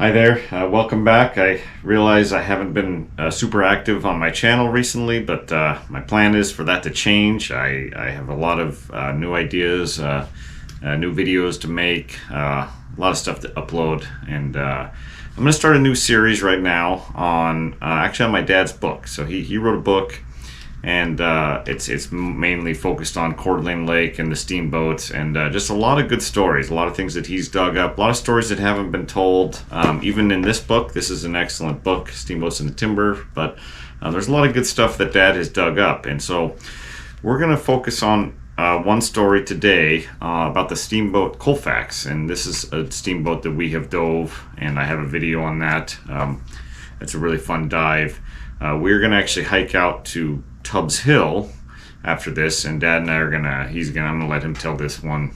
Hi there, welcome back. I realize I haven't been super active on my channel recently, but my plan is for that to change. I have a lot of new ideas, new videos to make, a lot of stuff to upload, and I'm going to start a new series right now on actually on my dad's book. So he wrote a book, and it's mainly focused on Coeur d'Alene Lake and the steamboats, and just a lot of good stories, a lot of things that he's dug up, a lot of stories that haven't been told. Even in this book, this is an excellent book, Steamboats in the Timber, but there's a lot of good stuff that Dad has dug up. And so we're going to focus on one story today about the steamboat Colfax, and this is a steamboat that we have dove, and I have a video on that. It's a really fun dive. We're going to actually hike out to Tubbs Hill after this, and Dad and I are I'm gonna let him tell this one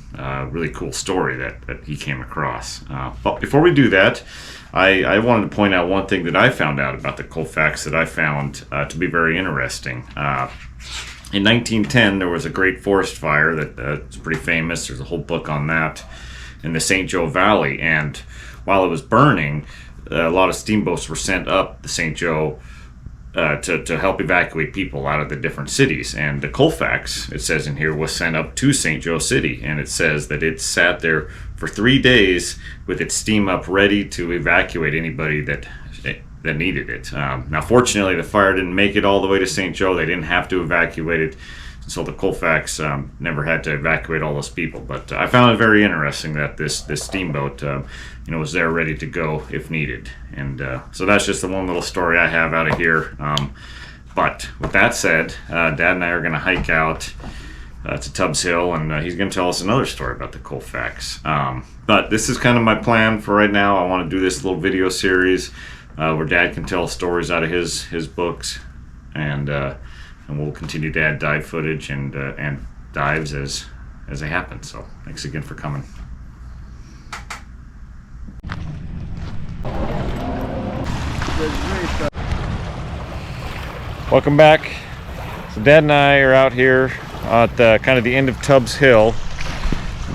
really cool story that he came across. But before we do that, I wanted to point out one thing that I found out about the Colfax that I found to be very interesting. In 1910, there was a great forest fire that's pretty famous. There's a whole book on that in the St. Joe Valley, and while it was burning, a lot of steamboats were sent up the St. Joe to help evacuate people out of the different cities. And the Colfax, it says in here, was sent up to St. Joe City, and it says that it sat there for 3 days with its steam up ready to evacuate anybody that needed it. Now fortunately the fire didn't make it all the way to St. Joe. They didn't have to evacuate it, so the Colfax never had to evacuate all those people. But I found it very interesting that this steamboat was there ready to go if needed. And so that's just the one little story I have out of here. But with that said, Dad and I are going to hike out to Tubbs Hill, and he's going to tell us another story about the Colfax. But this is kind of my plan for right now. I want to do this little video series where Dad can tell stories out of his books, and we'll continue to add dive footage and dives as they happen. So thanks again for coming. Welcome back. So Dad and I are out here at kind of the end of Tubbs Hill.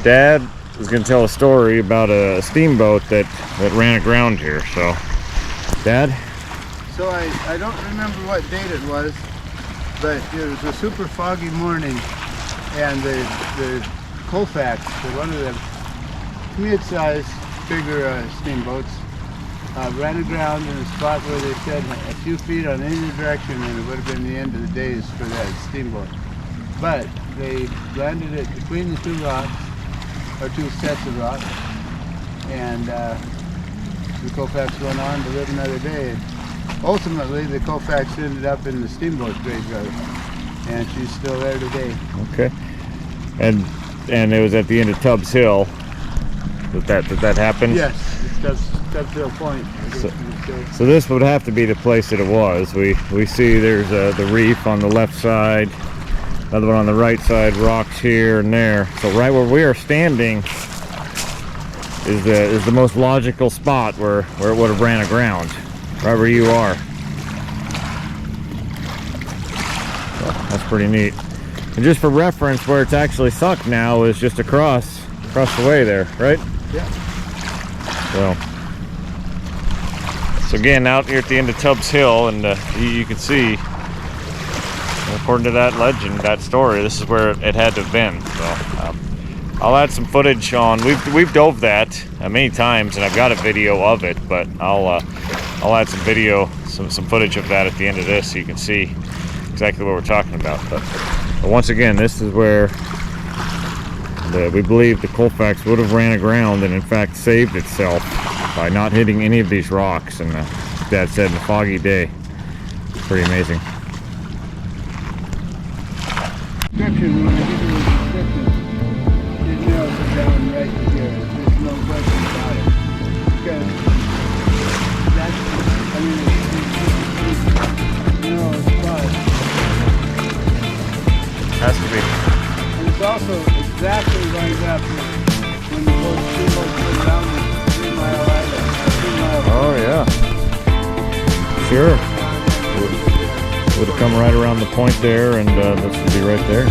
Dad is going to tell a story about a steamboat that ran aground here. So, Dad? So I don't remember what date it was, but it was a super foggy morning, and the Colfax, one of the mid-sized, bigger steamboats, ran aground in a spot where they said a few feet on any direction, and it would have been the end of the days for that steamboat. But they landed it between the two rocks, or two sets of rocks, and the Colfax went on to live another day. Ultimately, the Colfax ended up in the steamboat graveyard, and she's still there today. Okay. And it was at the end of Tubbs Hill that happened? Yes, it's Tubbs Hill Point. So this would have to be the place that it was. We see there's the reef on the left side, another one on the right side, rocks here and there. So right where we are standing is the most logical spot where it would have ran aground. Right where you are. So that's pretty neat. And just for reference, where it's actually sunk now is just across the way there, right? Yeah. So again, out here at the end of Tubbs Hill, and you can see, according to that legend, that story, this is where it had to have been. So I'll add some footage on. We've dove that many times, and I've got a video of it, but I'll add some video, some footage of that at the end of this, so you can see exactly what we're talking about. But once again, this is where we believe the Colfax would have ran aground and in fact saved itself by not hitting any of these rocks, and Dad said in a foggy day. Pretty amazing. Description, when I give you the description, it narrows it down right to here. There's no question about it. Because that's, I mean, it's narrow spot. Has to be. And it's also exactly lined up when the steamboat went down the 3 Mile Island. Oh yeah. Sure. Would have come right around the point there, and this would be right there.